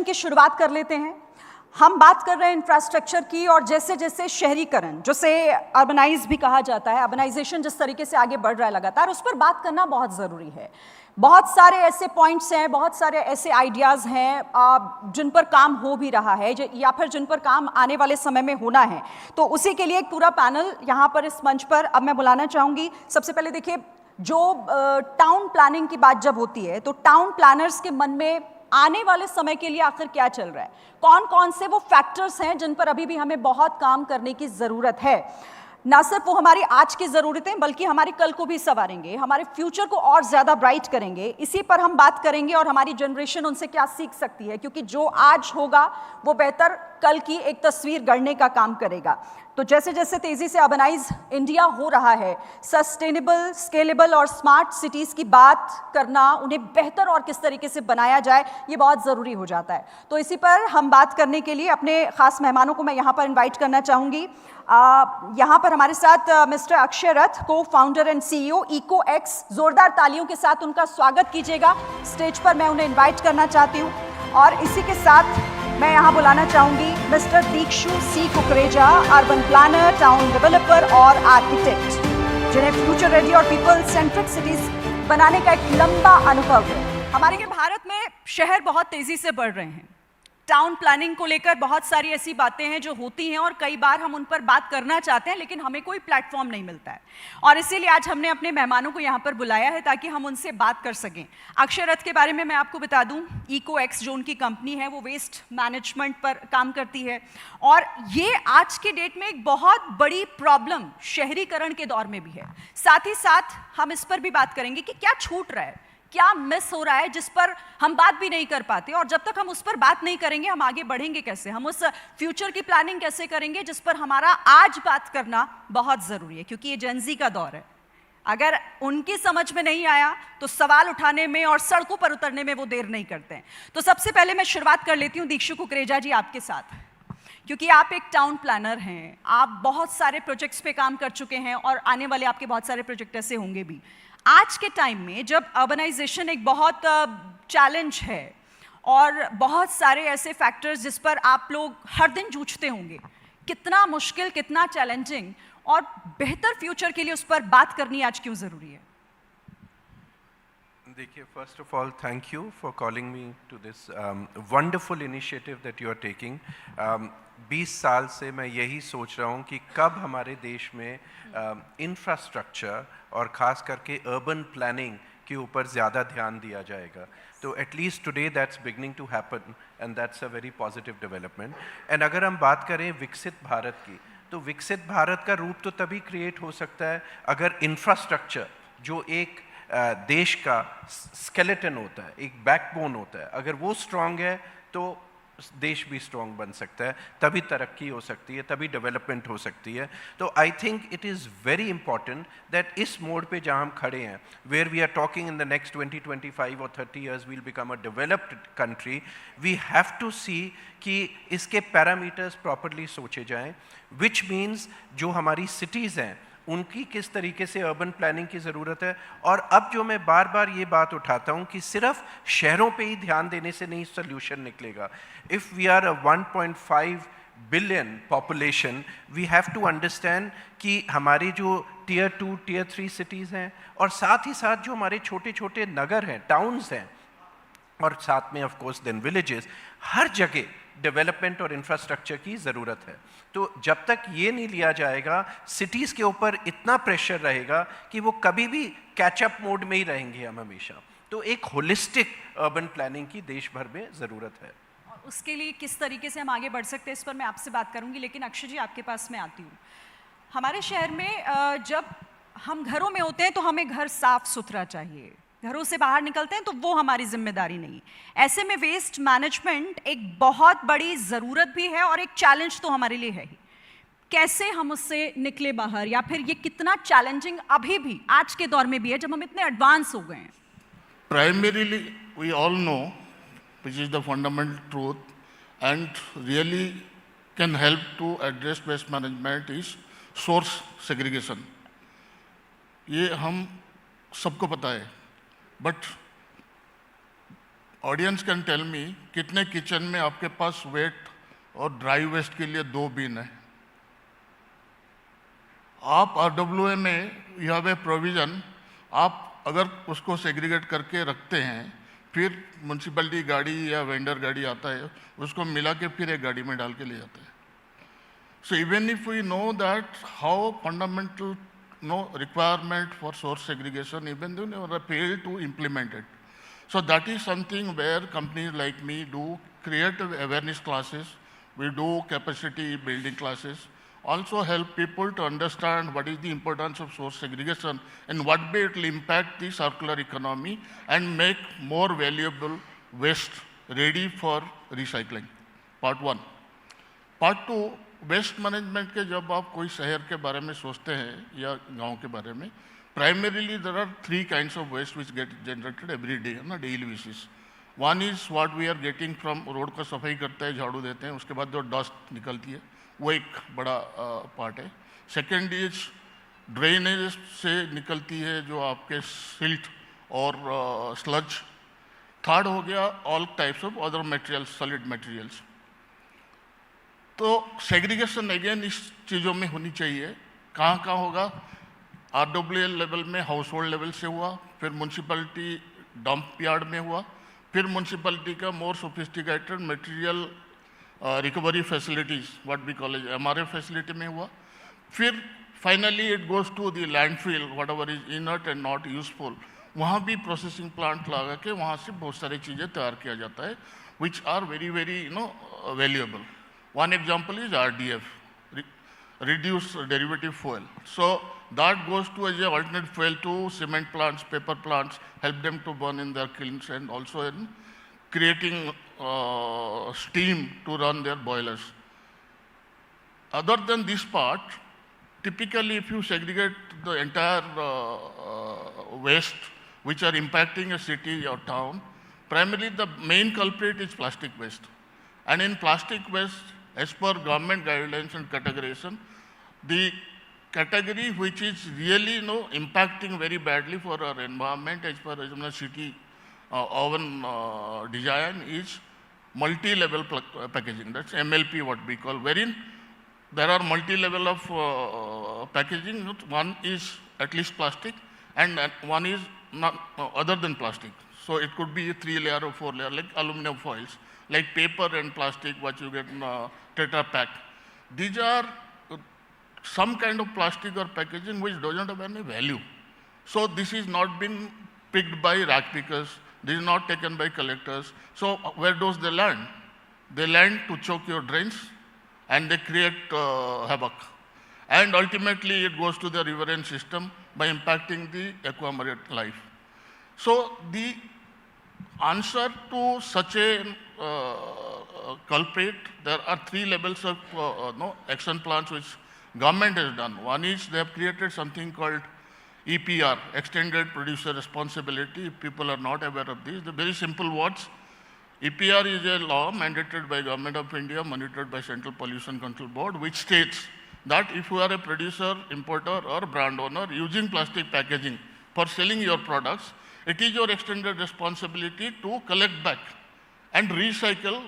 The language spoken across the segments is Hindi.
की शुरुआत कर लेते हैं। हम बात कर रहे हैं इंफ्रास्ट्रक्चर की, और जैसे जैसे शहरीकरण, जिसे अर्बनाइज भी कहा जाता है, अर्बनाइजेशन जिस तरीके से आगे बढ़ रहा है लगातार, उस पर बात करना बहुत ज़रूरी है। बहुत सारे ऐसे पॉइंट्स हैं, बहुत सारे ऐसे आइडियाज़ हैं जिन पर काम हो भी रहा है या फिर जिन पर काम आने वाले समय में होना है। तो उसी के लिए एक पूरा पैनल यहाँ पर इस मंच पर अब मैं बुलाना चाहूँगी। सबसे पहले देखिए, जो टाउन प्लानिंग की बात जब होती है तो टाउन प्लानर्स के मन में आने वाले समय के लिए आखिर क्या चल रहा है, कौन कौन से वो फैक्टर्स हैं जिन पर अभी भी हमें बहुत काम करने की ज़रूरत है। ना सिर्फ वो हमारी आज की ज़रूरतें बल्कि हमारे कल को भी संवारेंगे, हमारे फ्यूचर को और ज़्यादा ब्राइट करेंगे। इसी पर हम बात करेंगे और हमारी जनरेशन उनसे क्या सीख सकती है, क्योंकि जो आज होगा वो बेहतर कल की एक तस्वीर गढ़ने का काम करेगा। तो जैसे जैसे तेज़ी से अर्बनाइज इंडिया हो रहा है, सस्टेनेबल, स्केलेबल और स्मार्ट सिटीज़ की बात करना, उन्हें बेहतर और किस तरीके से बनाया जाए, ये बहुत ज़रूरी हो जाता है। तो इसी पर हम बात करने के लिए अपने ख़ास मेहमानों को मैं यहाँ पर इन्वाइट करना चाहूँगी। यहाँ पर हमारे साथ मिस्टर अक्षय रथ, को फाउंडर एंड CEO EcoX। जोरदार तालियों के साथ उनका स्वागत कीजिएगा। स्टेज पर मैं उन्हें इन्वाइट करना चाहती हूँ। और इसी के साथ मैं यहाँ बुलाना चाहूँगी mister Dikshu C Kukreja, urban planner, town developer और आर्किटेक्ट, जिन्हें फ्यूचर रेडी और पीपल सेंट्रिक सिटीज़ बनाने का एक लंबा अनुभव है। हमारे भारत में शहर बहुत तेज़ी से बढ़ रहे हैं। टाउन प्लानिंग को लेकर बहुत सारी ऐसी बातें हैं जो होती हैं और कई बार हम उन पर बात करना चाहते हैं, लेकिन हमें कोई प्लेटफॉर्म नहीं मिलता है। और इसीलिए आज हमने अपने मेहमानों को यहाँ पर बुलाया है ताकि हम उनसे बात कर सकें। अक्षय रथ के बारे में मैं आपको बता दूं, EcoX जो उनकी कंपनी है वो वेस्ट मैनेजमेंट पर काम करती है, और ये आज के डेट में एक बहुत बड़ी प्रॉब्लम शहरीकरण के दौर में भी है। साथ ही साथ हम इस पर भी बात करेंगे कि क्या छूट रहा है, क्या मिस हो रहा है, जिस पर हम बात भी नहीं कर पाते। और जब तक हम उस पर बात नहीं करेंगे हम आगे बढ़ेंगे कैसे, हम उस फ्यूचर की प्लानिंग कैसे करेंगे जिस पर हमारा आज बात करना बहुत ज़रूरी है, क्योंकि ये जेनजी का दौर है। अगर उनकी समझ में नहीं आया तो सवाल उठाने में और सड़कों पर उतरने में वो देर नहीं करते हैं। तो सबसे पहले मैं शुरुआत कर लेती हूँ दीक्षु कुकरेजा जी आपके साथ, क्योंकि आप एक टाउन प्लानर हैं, आप बहुत सारे प्रोजेक्ट्स पे काम कर चुके हैं और आने वाले आपके बहुत सारे प्रोजेक्ट ऐसे होंगे भी। आज के टाइम में जब अर्बनाइजेशन एक बहुत चैलेंज है और बहुत सारे ऐसे फैक्टर्स जिस पर आप लोग हर दिन जूझते होंगे, कितना मुश्किल, कितना चैलेंजिंग, और बेहतर फ्यूचर के लिए उस पर बात करनी आज क्यों ज़रूरी है? देखिए, first of all thank you for calling me to this wonderful initiative that you are taking. 20 साल से मैं यही सोच रहा हूँ कि कब हमारे देश में इंफ्रास्ट्रक्चर और ख़ास करके अर्बन प्लानिंग के ऊपर ज़्यादा ध्यान दिया जाएगा। तो at least today that's beginning to happen and that's a very positive development. And अगर हम बात करें विकसित भारत की, तो विकसित भारत का रूप तो तभी क्रिएट हो सकता है अगर इंफ्रास्ट्रक्चर, जो एक देश का स्केलेटन होता है, एक बैकबोन होता है, अगर वो स्ट्रॉन्ग है तो देश भी स्ट्रॉन्ग बन सकता है, तभी तरक्की हो सकती है, तभी डेवलपमेंट हो सकती है। तो I think it is very important that इस मोड पे जहाँ हम खड़े हैं, where we are talking in the next 20, 25 और 30 years will become a developed country, we have to see कि इसके पैरामीटर्स प्रॉपरली सोचे जाएं, विच मीन्स जो हमारी सिटीज़ हैं उनकी किस तरीके से अर्बन प्लानिंग की ज़रूरत है। और अब जो मैं बार बार ये बात उठाता हूँ कि सिर्फ शहरों पे ही ध्यान देने से नहीं सोल्यूशन निकलेगा। If we are a 1.5 billion population, we have to understand कि हमारी जो टियर 2, टियर 3 सिटीज़ हैं, और साथ ही साथ जो हमारे छोटे छोटे नगर हैं, टाउन्स हैं, और साथ में ऑफ कोर्स देन विलेजेस, हर जगह डेवलपमेंट और इंफ्रास्ट्रक्चर की ज़रूरत है। तो जब तक ये नहीं लिया जाएगा, सिटीज़ के ऊपर इतना प्रेशर रहेगा कि वो कभी भी कैचअप मोड में ही रहेंगे हम हमेशा। तो एक होलिस्टिक अर्बन प्लानिंग की देश भर में ज़रूरत है। और उसके लिए किस तरीके से हम आगे बढ़ सकते हैं, इस पर मैं आपसे बात करूंगी, लेकिन अक्षय जी आपके पास मैं आती हूँ। हमारे शहर में जब हम घरों में होते हैं तो हमें घर साफ सुथरा चाहिए, घरों से बाहर निकलते हैं तो वो हमारी जिम्मेदारी नहीं। ऐसे में वेस्ट मैनेजमेंट एक बहुत बड़ी ज़रूरत भी है और एक चैलेंज तो हमारे लिए है ही। कैसे हम उससे निकले बाहर, या फिर ये कितना चैलेंजिंग अभी भी आज के दौर में भी है जब हम इतने एडवांस हो गए हैं? Primarily, we all know, which is the fundamental truth, and really can help to address waste management is source segregation. ये हम सबको पता है, but audience can tell me कितने किचन में आपके पास वेट और ड्राई वेस्ट के लिए 2 बिन है? आप RWA में यू हैव ए प्रोविजन, आप अगर उसको सेग्रीगेट करके रखते हैं, फिर म्यूनसिपैलिटी गाड़ी या वेंडर गाड़ी आता है, उसको मिला के फिर एक गाड़ी में डाल के ले जाते हैं. So even if we know that how fundamental requirement for source segregation, even though they are failed to implement it. So that is something where companies like me do create awareness classes, we do capacity building classes, also help people to understand what is the importance of source segregation and what way it will impact the circular economy and make more valuable waste ready for recycling. Part 1. Part 2, waste management के जब आप कोई शहर के बारे में सोचते हैं या गांव के बारे में, primarily there are 3 kinds of waste which get generated every day ना daily basis. One is what we are getting from road का सफाई करते हैं, झाड़ू देते हैं, उसके बाद जो डस्ट निकलती है वो एक बड़ा पार्ट है. सेकेंड इज ड्रेनेज से निकलती है जो आपके सिल्ट और स्लज. थर्ड हो गया all types of other materials, solid materials. तो सेग्रीगेशन अगेन इस चीज़ों में होनी चाहिए. कहाँ कहाँ होगा? RWA लेवल में, हाउस होल्ड लेवल से हुआ, फिर म्यूनसिपैलिटी डंप यार्ड में हुआ, फिर म्यूनसिपैलिटी का more sophisticated material recovery facilities what we call MRF facility में हुआ, फिर finally it goes to the landfill whatever is inert and not useful. वहाँ भी प्रोसेसिंग प्लांट लगा के वहाँ से बहुत सारी चीज़ें तैयार किया जाता है which are very very valuable. One example is RDF, reduced derivative fuel. So that goes to as an alternate fuel to cement plants, paper plants, help them to burn in their kilns and also in creating steam to run their boilers. Other than this part, typically if you segregate the entire waste which are impacting a city or town, primarily the main culprit is plastic waste. And in plastic waste, as per government guidelines and categorization, the category which is really impacting very badly for our environment as per as city urban design is multi-level packaging. That's MLP what we call, wherein there are multi-level of packaging. One is at least plastic and one is not other than plastic. So it could be a 3-layer or 4-layer like aluminum foils, like paper and plastic what you get in Tetra Pak. These are some kind of plastic or packaging which doesn't have any value. So this is not been picked by rack pickers, this is not taken by collectors. So where does they land? They land to choke your drains and they create havoc. And ultimately it goes to the riverine system by impacting the aquamarine life. So the answer to such a culprit, there are 3 levels of action plans which government has done. One is they have created something called EPR, Extended Producer Responsibility. If people are not aware of this, the very simple words. EPR is a law mandated by Government of India, monitored by Central Pollution Control Board, which states that if you are a producer, importer or brand owner using plastic packaging for selling your products, it is your extended responsibility to collect back and recycle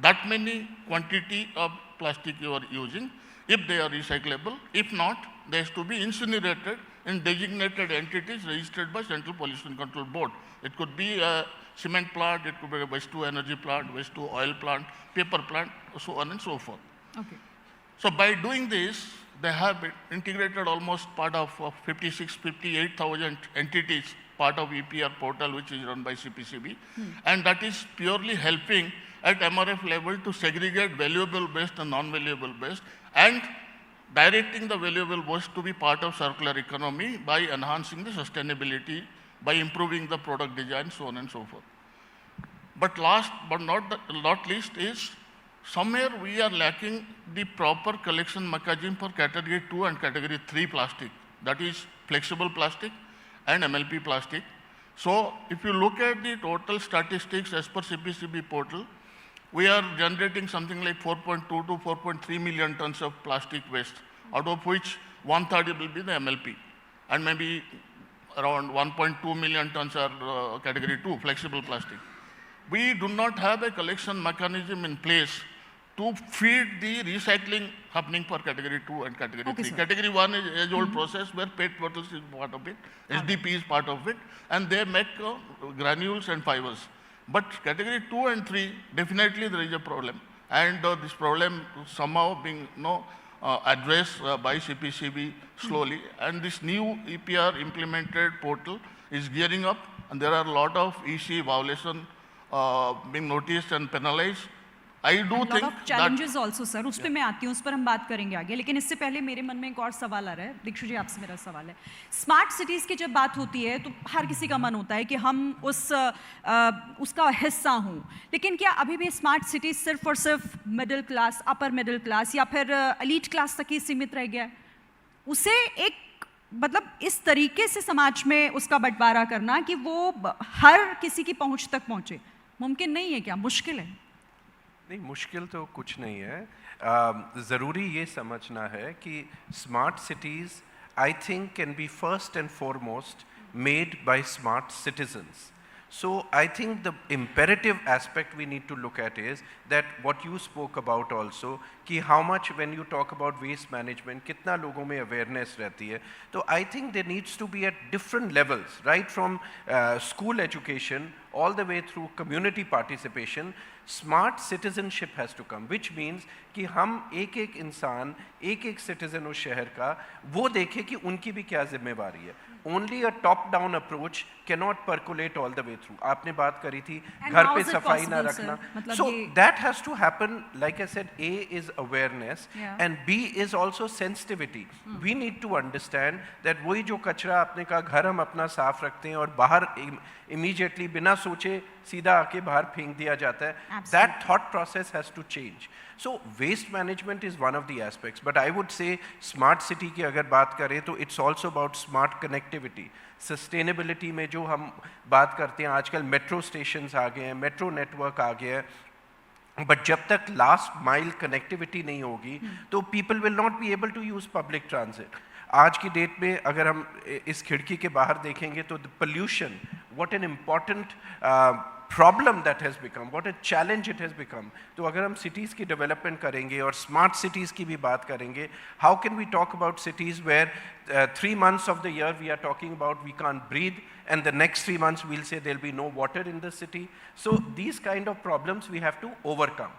that many quantity of plastic you are using if they are recyclable. If not, they have to be incinerated in designated entities registered by Central Pollution Control Board. It could be a cement plant, it could be a waste to energy plant, waste to oil plant, paper plant, so on and so forth. Okay. So by doing this, they have integrated almost part of 58,000 entities, part of EPR portal which is run by CPCB, and that is purely helping at MRF level to segregate valuable waste and non-valuable waste and directing the valuable waste to be part of circular economy by enhancing the sustainability, by improving the product design, so on and so forth. But last but not least is somewhere we are lacking the proper collection mechanism for category 2 and category 3 plastic, that is flexible plastic and MLP plastic. So if you look at the total statistics as per CPCB portal, we are generating something like 4.2 to 4.3 million tons of plastic waste, out of which 1/3 will be the MLP, and maybe around 1.2 million tons are category 2 flexible plastic. we do not have a collection mechanism in place to feed the recycling happening for category 2 and category 3. sir. Category 1 is age-old process where PET bottles is part of it, SDP is part of it, and they make granules and fibers. But category 2 and 3, definitely there is a problem. And this problem somehow being addressed by CPCB slowly. And this new EPR implemented portal is gearing up, and there are a lot of EC violation being noticed and penalized. I do lot think of that challenges also sir, उस पे मैं आती हूँ, उस पर हम बात करेंगे आगे, लेकिन इससे पहले मेरे मन में एक और सवाल आ रहा है। दीक्षु जी, आपसे मेरा सवाल है, स्मार्ट सिटीज़ की जब बात होती है तो हर किसी का मन होता है कि हम उसका हिस्सा हों, लेकिन क्या अभी भी स्मार्ट सिटीज़ सिर्फ और सिर्फ middle class, upper middle class या फिर एलीट क्लास तक ही सीमित रह गया है? उसे एक मतलब इस तरीके से समाज में उसका बंटवारा करना कि वो हर किसी की पहुँच तक पहुँचे, मुमकिन नहीं है क्या? मुश्किल है? नहीं, मुश्किल तो कुछ नहीं है। ज़रूरी ये समझना है कि smart cities I think can be first and foremost made by smart citizens. So I think the imperative aspect we need to look at is that what you spoke about also, कि how much when you talk about waste management, कितना लोगों में awareness रहती है. तो I think there needs to be at different levels, right from school education all the way through community participation, smart citizenship has to come, which means कि हम एक एक इंसान, एक एक citizen उस शहर का वो देखे कि उनकी भी क्या जिम्मेवारी है. Only a top-down approach cannot percolate all the way through. आपने बात करी थी घर पे सफाई ना रखना. So that has to happen. Like I said, A is awareness and B is also sensitivity. We need to understand that वही जो कचरा आपने कहा घर हम अपना साफ रखते हैं और बाहर immediately बिना सोचे सीधा आके बाहर फेंक दिया जाता है. That thought process has to change. So waste management is one of the aspects, but I would say smart city की अगर बात करें तो it's also about smart connectivity. Sustainability में जो हम बात करते हैं आजकल मेट्रो स्टेशंस आ गए हैं, मेट्रो नेटवर्क आ गया है, बट जब तक लास्ट माइल कनेक्टिविटी नहीं होगी तो people will not be able to use public transit. आज की डेट में अगर हम इस खिड़की के बाहर देखेंगे तो the pollution, what an important problem that has become, what a challenge it has become. तो अगर हम cities की development करेंगे और smart cities की भी बात करेंगे, how can we talk about cities where 3 months of the year we are talking about we can't breathe and the next 3 months we'll say there'll be no water in the city. So these kind of problems we have to overcome.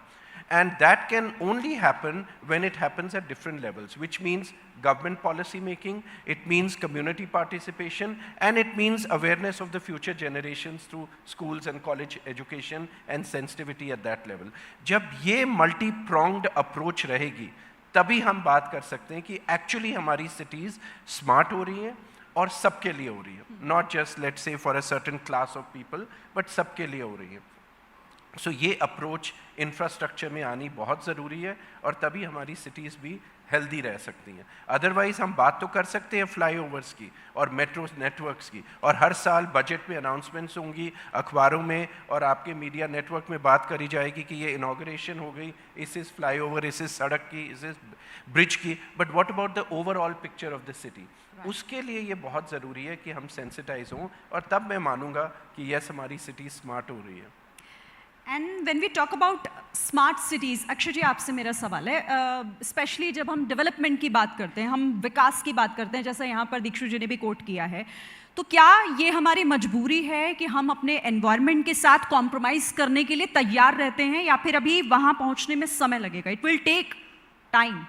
And that can only happen when it happens at different levels, which means government policy making, it means community participation, and it means awareness of the future generations through schools and college education and sensitivity at that level. जब ये multi-pronged approach रहेगी, तभी हम बात कर सकते हैं कि actually हमारी cities smart हो रही हैं और सबके लिए हो रही है. Not just let's say for a certain class of people, but सबके लिए हो रही है. सो ये अप्रोच इंफ्रास्ट्रक्चर में आनी बहुत ज़रूरी है और तभी हमारी सिटीज़ भी हेल्दी रह सकती हैं. अदरवाइज़ हम बात तो कर सकते हैं फ्लाईओवर्स की और मेट्रो नेटवर्क्स की, और हर साल बजट में अनाउंसमेंट्स होंगी, अखबारों में और आपके मीडिया नेटवर्क में बात करी जाएगी कि ये इनॉग्रेशन हो गई, इस फ्लाईओवर, इस सड़क की, इस ब्रिज की, but what about the overall picture of the city. उसके लिए ये बहुत ज़रूरी है कि हम सेंसिटाइज हों और तब मैं मानूंगा कि यस हमारी सिटी स्मार्ट हो रही है. And when we talk about smart cities, Akshay ji आपसे मेरा सवाल है, स्पेशली जब हम डेवलपमेंट की बात करते हैं, हम विकास की बात करते हैं, जैसा यहाँ पर दीक्षु जी ने भी कोट किया है, तो क्या ये हमारी मजबूरी है कि हम अपने एनवायरनमेंट के साथ कॉम्प्रोमाइज़ करने के लिए तैयार रहते हैं या फिर अभी वहाँ पहुँचने में समय लगेगा? It will take time.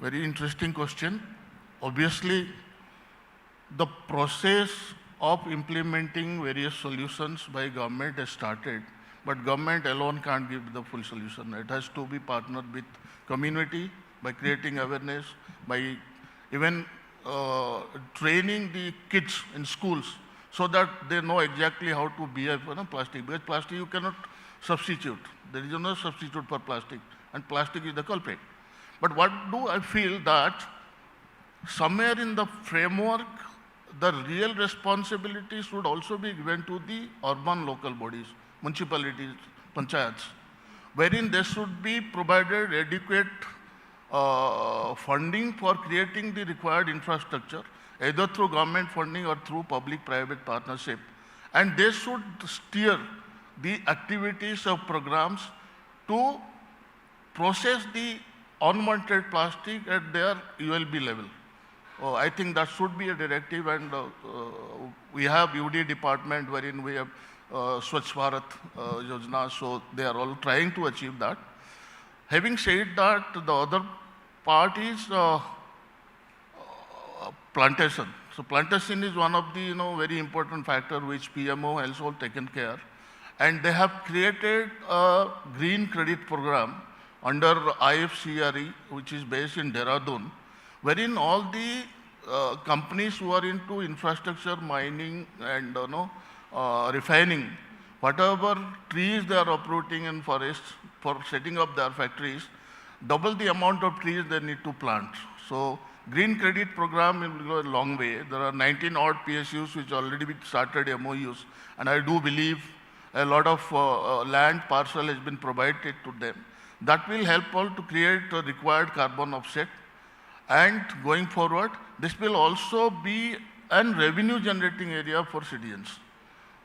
Very interesting question. Obviously, the process of implementing various solutions by government has started, but government alone can't give the full solution. It has to be partnered with community by creating awareness, by even training the kids in schools so that they know exactly how to behave with plastic. Because plastic you cannot substitute. There is no substitute for plastic, and plastic is the culprit. But what do I feel that somewhere in the framework, the real responsibility should also be given to the urban local bodies, municipalities, panchayats, wherein there should be provided adequate funding for creating the required infrastructure, either through government funding or through public-private partnership. and they should steer the activities of programs to process the unwanted plastic at their ULB level. I think that should be a directive, and we have UD department wherein we have Swachh Bharat Yojana, so they are all trying to achieve that. Having said that, the other part is plantation. So plantation is one of the very important factor which PMO has all taken care, and they have created a green credit program under IFCRE, which is based in Dehradun, wherein all the companies who are into infrastructure, mining and refining, whatever trees they are uprooting in forests for setting up their factories, double the amount of trees they need to plant. So green credit program will go a long way. There are 19 odd PSUs which already started MOUs, and I do believe a lot of land parcel has been provided to them. That will help all to create a required carbon offset. And going forward, this will also be an revenue generating area for citizens.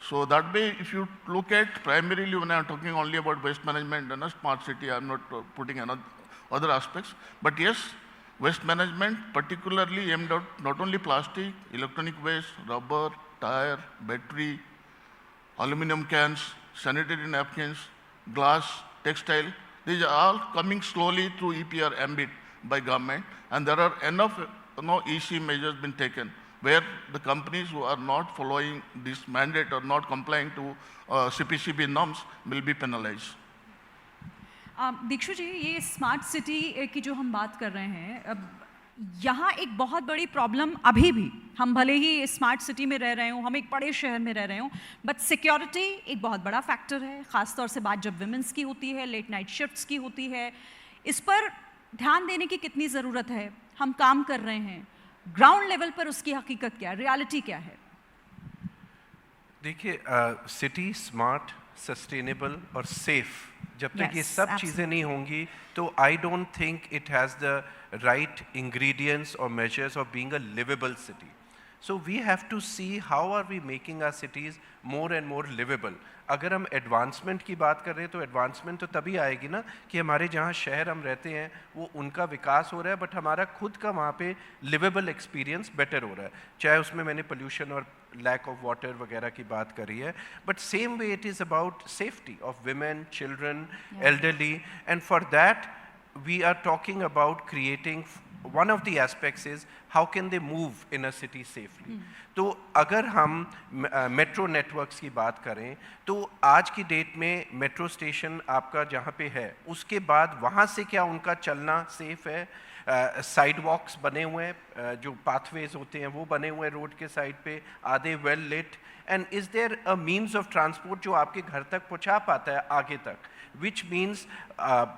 So that way, if you look at primarily when I'm talking only about waste management and a smart city, I'm not putting other aspects. But yes, waste management particularly aimed at not only plastic, electronic waste, rubber, tire, battery, aluminum cans, sanitary napkins, glass, textile. These are all coming slowly through EPR ambit by government, and there are enough EC measures been taken where the companies who are not following this mandate or not complying to CPCB norms will be penalized. Dikshu ji, ये स्मार्ट सिटी की जो हम बात कर रहे हैं, अब यहाँ एक बहुत बड़ी प्रॉब्लम अभी भी, हम भले ही स्मार्ट सिटी में रह रहे हों, हम एक बड़े शहर में रह रहे हों, बट सिक्योरिटी एक बहुत बड़ा फैक्टर है, ख़ासतौर से बात जब विमेंस की होती है, लेट नाइट शिफ्ट्स की होती है. इस पर ध्यान देने की कितनी ज़रूरत है? हम काम कर रहे हैं, ग्राउंड लेवल पर उसकी हकीकत क्या है, रियलिटी क्या है? देखिए, सिटी स्मार्ट, सस्टेनेबल और सेफ जब तक ये सब चीज़ें नहीं होंगी तो I don't think it has the right ingredients or measures of being a livable city. So we have to see how are we making our cities more and more livable. अगर हम एडवांसमेंट की बात कर रहे हैं तो एडवांसमेंट तो तभी आएगी ना कि हमारे जहाँ शहर हम रहते हैं वो उनका विकास हो रहा है, बट हमारा खुद का वहाँ पे लिवेबल एक्सपीरियंस बेटर हो रहा है. चाहे उसमें मैंने पोल्यूशन और लैक ऑफ वाटर वगैरह की बात करी है, but same way it is about safety of women, children, elderly, and for that we are talking about creating, one of the aspects is how can they move in a city safely. तो अगर हम मेट्रो नेटवर्क्स की बात करें तो आज की डेट में मेट्रो स्टेशन आपका जहाँ पे है उसके बाद वहाँ से क्या उनका चलना सेफ है? साइड वॉक्स बने हुए हैं, जो पाथवेज होते हैं वो बने हुए हैं रोड के साइड पे, आधे well lit, and is there a means of transport जो आपके घर तक पहुँचा पाता है आगे तक, विच मीन्स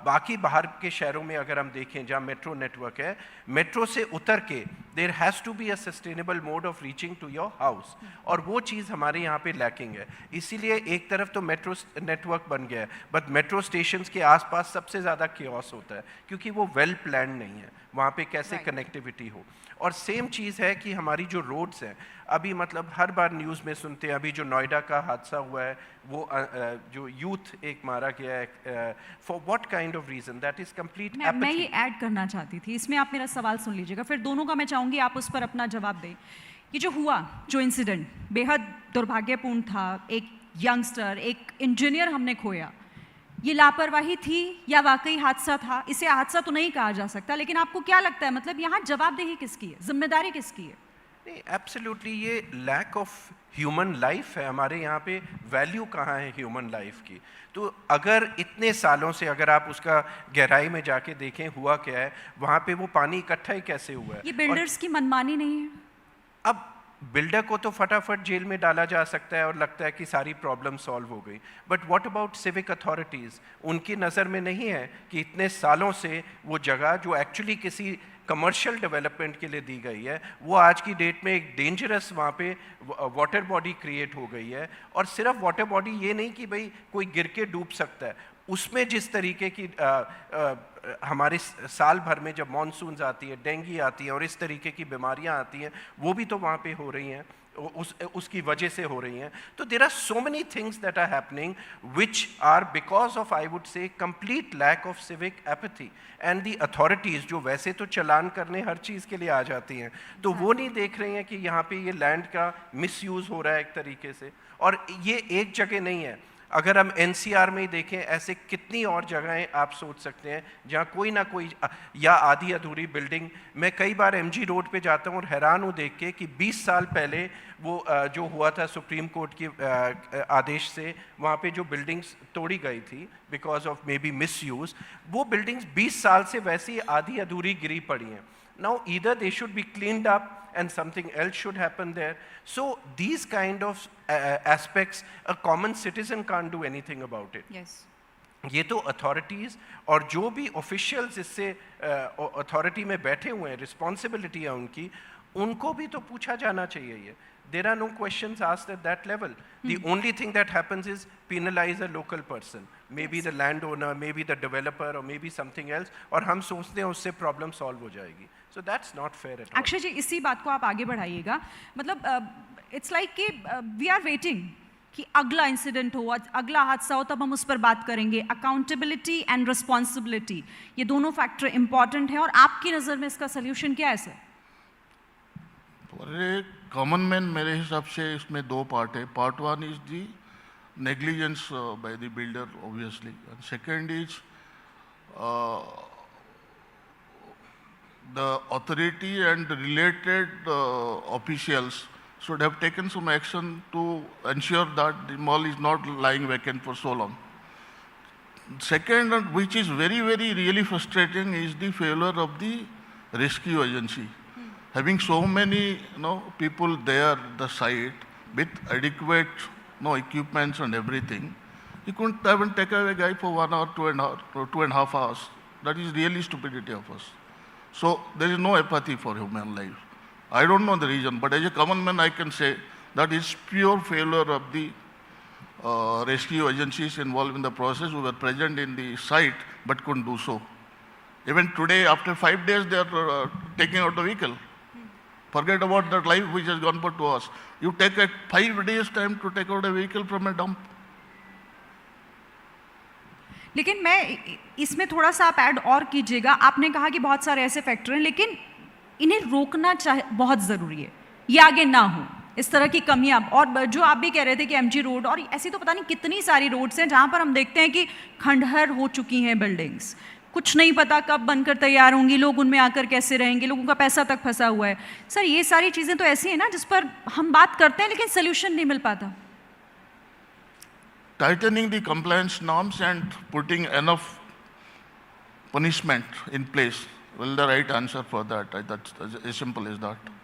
बाकी बाहर के शहरों में अगर हम देखें जहाँ मेट्रो नेटवर्क है, मेट्रो से उतर के there has to be a sustainable mode of reaching to your house, और वो चीज़ हमारे यहाँ पे लैकिंग है. इसीलिए एक तरफ तो मेट्रो नेटवर्क बन गया है, बट मेट्रो स्टेशंस के आसपास सबसे ज़्यादा केओस होता है क्योंकि वो वेल प्लान नहीं है वहाँ पे कैसे कनेक्टिविटी हो. और सेम चीज़ है कि हमारी जो रोड्स हैं अभी, मतलब हर बार न्यूज़ में सुनते हैं, अभी जो नोएडा का हादसा हुआ है वो जो यूथ एक मारा गया है, for what kind of reason, that is complete apathy. मैं ये ऐड करना चाहती थी इसमें, आप मेरा सवाल सुन लीजिएगा, फिर दोनों का मैं चाहूँगी आप उस पर अपना जवाब दें. ये जो हुआ, जो इंसिडेंट बेहद दुर्भाग्यपूर्ण था, एक यंगस्टर, एक इंजीनियर हमने खोया, ये लापरवाही थी या वाकई हादसा था? इसे हादसा तो नहीं कहा जा सकता, लेकिन आपको क्या लगता है, मतलब यहाँ जवाबदेही किसकी है, जिम्मेदारी किसकी है? नहीं, एब्सोल्युटली ये लैक ऑफ ह्यूमन लाइफ है. हमारे यहाँ पे वैल्यू कहाँ है ह्यूमन लाइफ की? तो अगर इतने सालों से अगर आप उसका गहराई में जाके देखें हुआ क्या है, वहाँ पे वो पानी इकट्ठा ही कैसे हुआ है? ये बिल्डर्स की मनमानी नहीं है? अब बिल्डर को तो फटाफट जेल में डाला जा सकता है और लगता है कि सारी प्रॉब्लम सॉल्व हो गई, but what about civic authorities? उनकी नज़र में नहीं है कि इतने सालों से वो जगह जो एक्चुअली किसी कमर्शियल डेवलपमेंट के लिए दी गई है, वो आज की डेट में एक डेंजरस वहाँ पे वाटर बॉडी क्रिएट हो गई है. और सिर्फ वाटर बॉडी ये नहीं कि भाई कोई गिर के डूब सकता है, उसमें जिस तरीके की हमारे साल भर में जब मॉनसून्स आती है, डेंगू आती है और इस तरीके की बीमारियां आती हैं, वो भी तो वहाँ पे हो रही हैं. उसकी वजह से हो रही हैं। तो there are so many things that are happening which are because of I would say complete lack of civic apathy and the authorities, जो वैसे तो चलान करने हर चीज़ के लिए आ जाती हैं, तो वो नहीं देख रही हैं कि यहाँ पे ये लैंड का मिसयूज़ हो रहा है एक तरीके से। और ये एक जगह नहीं है, अगर हम एनसीआर में ही देखें, ऐसे कितनी और जगहें आप सोच सकते हैं जहाँ कोई ना कोई या आधी अधूरी बिल्डिंग। मैं कई बार एमजी रोड पे जाता हूँ और हैरान हूँ देख के कि 20 साल पहले वो जो हुआ था सुप्रीम कोर्ट के आदेश से, वहाँ पे जो बिल्डिंग्स तोड़ी गई थी because of may be misuse, वो बिल्डिंग्स 20 साल से वैसे ही आधी अधूरी गिरी पड़ी हैं। Now either they should be cleaned up and something else should happen there. So these kind of aspects, a common citizen can't do anything about it. Yes. ये तो अथॉरिटीज़ और जो भी ऑफिशियल्स इससे अथॉरिटी में बैठे हुए हैं, रिस्पॉन्सिबिलिटी है उनकी, उनको भी तो पूछा जाना चाहिए ये। There are no questions asked at that level. The only thing that happens is penalize a local person, maybe the landowner, maybe the developer, or maybe something else, और हम सोचते हैं उससे प्रॉब्लम सॉल्व हो जाएगी। So that's not fair at all. Akshay जी, इसी बात को आप आगे बढ़ाइएगा। मतलब इट्स लाइक कि वी आर वेटिंग कि अगला इंसिडेंट हो, अगला हादसा हो, तब हम उस पर बात करेंगे। अकाउंटेबिलिटी एंड रिस्पॉन्सिबिलिटी, ये दोनों फैक्टर इंपॉर्टेंट है, और आपकी नज़र में इसका सोल्यूशन क्या है सर? अरे कॉमन मैन मेरे हिसाब से इसमें दो पार्ट है। Part one is the negligence by the builder obviously, and second is the authority and related officials should have taken some action to ensure that the mall is not lying vacant for so long. Second, and which is very, very really frustrating, is the failure of the rescue agency. Having so many people there at the site with adequate equipments and everything, you couldn't even take away a guy for 1 hour, 2.5 hours. That is really stupidity of us. So there is no apathy for human life. I don't know the reason, but as a common man I can say that is pure failure of the rescue agencies involved in the process, who were present in the site but couldn't do so. Even today, after 5 days, they are taking out the vehicle. Forget about that life which has gone for 2 hours. You take 5 days time to take out a vehicle from a dump. लेकिन मैं इसमें थोड़ा सा आप ऐड और कीजिएगा। आपने कहा कि बहुत सारे ऐसे फैक्टर हैं, लेकिन इन्हें रोकना बहुत ज़रूरी है, ये आगे ना हो इस तरह की कमियां। और जो आप भी कह रहे थे कि एमजी रोड और ऐसी तो पता नहीं कितनी सारी रोड्स हैं जहाँ पर हम देखते हैं कि खंडहर हो चुकी हैं बिल्डिंग्स, कुछ नहीं पता कब बनकर तैयार होंगी, लोग उनमें आकर कैसे रहेंगे, लोगों का पैसा तक फंसा हुआ है। सर, ये सारी चीज़ें तो ऐसी हैं ना जिस पर हम बात करते हैं लेकिन सोल्यूशन नहीं मिल पाता। Tightening the compliance norms and putting enough punishment in place will the right answer for that. That's as simple as that.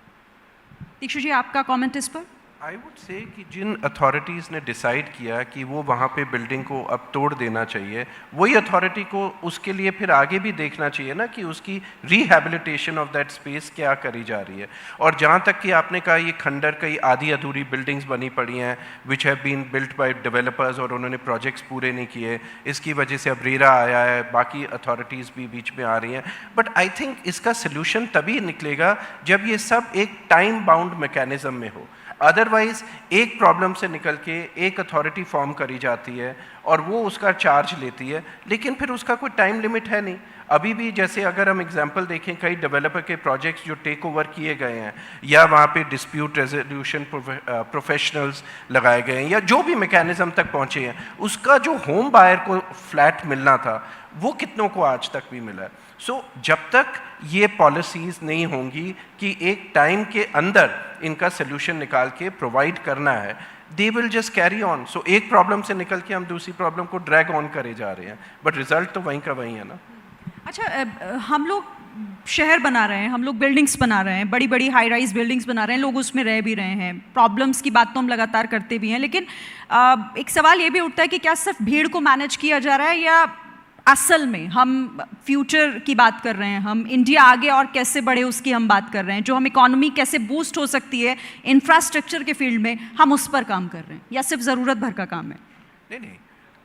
Dikshu जी, आपका कमेंट इस पर? आई वुड से कि जिन अथॉरिटीज़ ने डिसाइड किया कि वो वहाँ पे बिल्डिंग को अब तोड़ देना चाहिए, वही अथॉरिटी को उसके लिए फिर आगे भी देखना चाहिए ना कि उसकी रिहैबिलिटेशन ऑफ दैट स्पेस क्या करी जा रही है। और जहाँ तक कि आपने कहा ये खंडर कई आधी अधूरी बिल्डिंग्स बनी पड़ी हैं which have been built by developers और उन्होंने प्रोजेक्ट्स पूरे नहीं किए, इसकी वजह से अब रेरा आया है, बाकी अथॉरिटीज़ भी बीच में आ रही हैं। बट आई थिंक इसका सोल्यूशन तभी निकलेगा जब ये सब एक टाइम बाउंड मैकेनिज्म में हो। अदरवाइज एक प्रॉब्लम से निकल के एक अथॉरिटी फॉर्म करी जाती है और वो उसका चार्ज लेती है, लेकिन फिर उसका कोई टाइम लिमिट है नहीं। अभी भी जैसे अगर हम एग्जांपल देखें, कई डेवलपर के प्रोजेक्ट्स जो टेक ओवर किए गए हैं या वहाँ पे डिस्प्यूट रेजोल्यूशन प्रोफेशनल्स लगाए गए हैं या जो भी मैकेनिज्म तक पहुँचे हैं, उसका जो होम बायर को फ्लैट मिलना था वो कितनों को आज तक भी मिला है। सो जब तक ये पॉलिसीज़ नहीं होंगी कि एक टाइम के अंदर इनका सोल्यूशन निकाल के प्रोवाइड करना है, they will just carry on. So एक प्रॉब्लम से निकल के हम दूसरी प्रॉब्लम को ड्रैग ऑन करे जा रहे हैं, बट रिजल्ट तो वहीं का वहीं है ना। अच्छा, हम लोग शहर बना रहे हैं, हम लोग बिल्डिंग्स बना रहे हैं, बड़ी बड़ी हाई राइज बिल्डिंग्स बना रहे हैं, लोग उसमें रह भी रहे हैं, प्रॉब्लम्स की बात तो हम लगातार करते भी हैं, लेकिन एक सवाल ये भी उठता है कि क्या सिर्फ भीड़ को मैनेज किया जा रहा है या असल में हम फ्यूचर की बात कर रहे हैं, हम इंडिया आगे और कैसे बढ़े उसकी हम बात कर रहे हैं, जो हम इकोनॉमी कैसे बूस्ट हो सकती है इंफ्रास्ट्रक्चर के फील्ड में, हम उस पर काम कर रहे हैं या सिर्फ ज़रूरत भर का काम है? नहीं,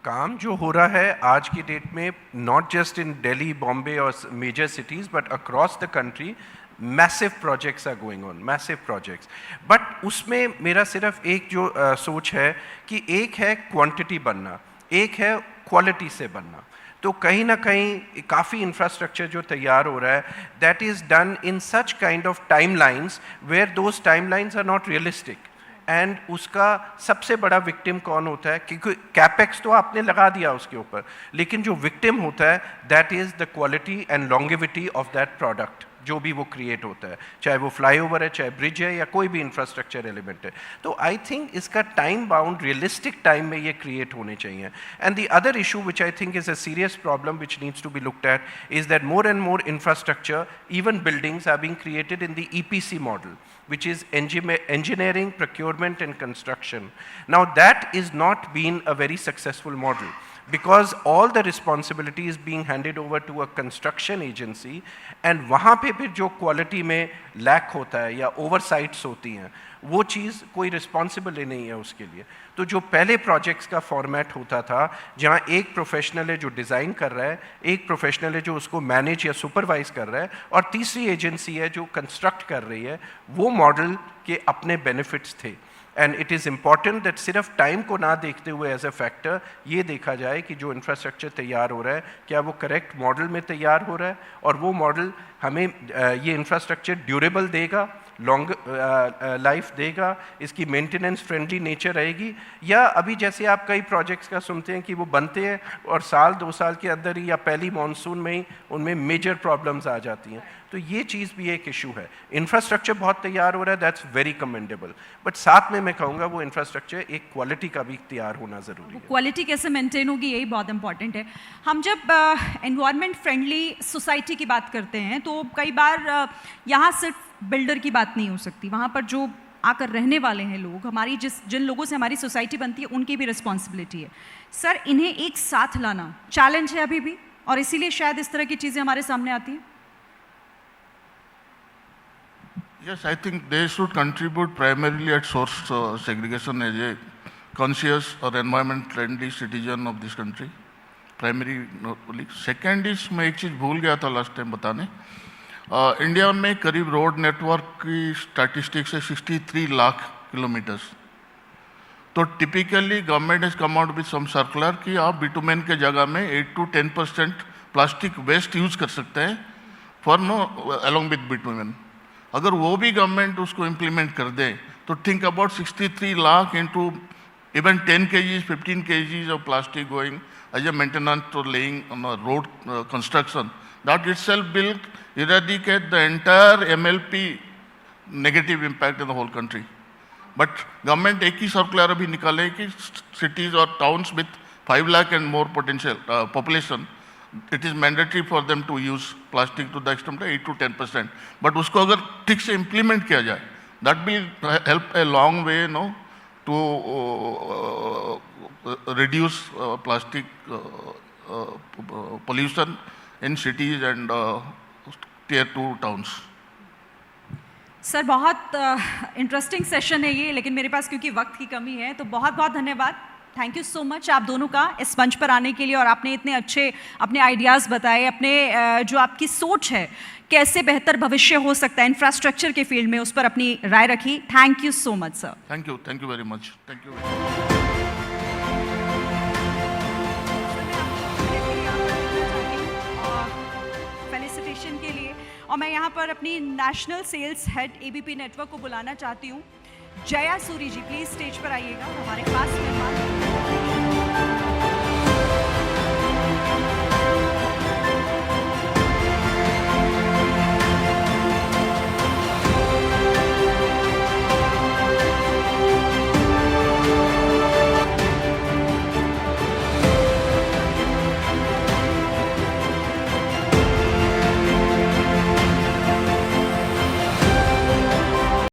काम जो हो रहा है आज की डेट में, not just in Delhi, Bombay और major cities but across the country, massive projects are going on, massive projects, but उसमें मेरा सिर्फ एक जो सोच है कि एक है क्वांटिटी बनना, एक है क्वालिटी से बनना। तो कहीं ना कहीं काफ़ी इंफ्रास्ट्रक्चर जो तैयार हो रहा है, that is done in such kind of timelines where those timelines are not realistic, and उसका सबसे बड़ा विक्टिम कौन होता है? क्योंकि कैपेक्स तो आपने लगा दिया उसके ऊपर, लेकिन जो विक्टिम होता है that is the quality and longevity of that product जो भी वो क्रिएट होता है, चाहे वो फ्लाईओवर है, चाहे ब्रिज है, या कोई भी इंफ्रास्ट्रक्चर एलिमेंट है। तो आई थिंक इसका टाइम बाउंड रियलिस्टिक टाइम में ये क्रिएट होने चाहिए। And the other issue which I think is a serious problem which needs to be looked at is that more and more infrastructure, even buildings, are being created in the EPC model, which is engineering, procurement and construction. Now that is not been a very successful model, because all the responsibility is being handed over to a construction agency, and वहाँ पे फिर जो quality में lack होता है या oversights होती हैं, वो चीज़ कोई responsible ही नहीं है उसके लिए। तो जो पहले projects का format होता था, जहाँ एक professional है जो design कर रहा है, एक professional है जो उसको manage या supervise कर रहा है, और तीसरी agency है जो construct कर रही है, वो model के अपने benefits थे। And it is important that सिर्फ टाइम को ना देखते हुए एज ए फैक्टर ये देखा जाए कि जो इंफ्रास्ट्रक्चर तैयार हो रहा है क्या वो करेक्ट मॉडल में तैयार हो रहा है, और वो मॉडल हमें ये इंफ्रास्ट्रक्चर ड्यूरेबल देगा, लॉन्ग लाइफ देगा, इसकी मेंटेनेंस फ्रेंडली नेचर रहेगी, या अभी जैसे आप कई प्रोजेक्ट्स का सुनते हैं कि वो बनते हैं और साल 2 साल के अंदर ही या पहली मॉनसून में ही उनमें मेजर प्रॉब्लम्स आ जाती हैं। तो ये चीज़ भी एक इशू है। इंफ्रास्ट्रक्चर बहुत तैयार हो रहा है, दैट्स वेरी कमेंडेबल, बट साथ में मैं कहूँगा वो इंफ्रास्ट्रक्चर एक क्वालिटी का भी तैयार होना ज़रूरी है। क्वालिटी कैसे मेंटेन होगी यही बहुत इंपॉर्टेंट है। हम जब एनवायरनमेंट फ्रेंडली सोसाइटी की बात करते हैं तो कई बार यहाँ सिर्फ बिल्डर की बात नहीं हो सकती, वहाँ पर जो आकर रहने वाले हैं लोग, हमारी जिन लोगों से हमारी सोसाइटी बनती है उनकी भी रिस्पॉन्सिबिलिटी है। सर, इन्हें एक साथ लाना चैलेंज है अभी भी, और इसीलिए शायद इस तरह की चीज़ें हमारे सामने आती हैं। Yes, I think they should contribute primarily at source segregation as a conscious or environment-friendly citizen of this country. Primary only. Second is, मैं एक चीज़ भूल गया था लास्ट टाइम बताने। इंडिया में करीब रोड नेटवर्क की स्टैटिस्टिक्स है 63 लाख किलोमीटर्स। तो typically government has come out with some circular कि आप बिटुमेन के जगह में 8 to 10% प्लास्टिक वेस्ट यूज कर सकते हैं for no along with bitumen. अगर वो भी गवर्नमेंट उसको इम्प्लीमेंट कर दे तो think about 63 lakh into even 10 kgs 15 kgs of plastic going as a maintenance और laying on road construction, that itself will eradicate the entire MLP negative impact in the whole country. But government एक ही सर्कुलर अभी निकाले कि cities और towns with 5 lakh and more potential population, it is mandatory for them to use plastic to the extent of 8 to 10%. But उसको अगर ठीक से implement किया जाए, that will help a long way, to reduce plastic pollution in cities and tier 2 towns. Sir, बहुत इंटरेस्टिंग सेशन है ये, लेकिन मेरे पास क्योंकि वक्त की कमी है, तो बहुत बहुत धन्यवाद, थैंक यू सो मच आप दोनों का इस मंच पर आने के लिए, और आपने इतने अच्छे अपने आइडियाज़ बताए, अपने जो आपकी सोच है कैसे बेहतर भविष्य हो सकता है इंफ्रास्ट्रक्चर के फील्ड में, उस पर अपनी राय रखी। Thank you so much sir. Thank you very much. Thank you. Felicitation के लिए, और मैं यहाँ पर अपनी national sales head ABP network को बुलाना चाहती हूँ। जया सूरी जी, प्लीज स्टेज पर आइएगा, हमारे पास मेहमान।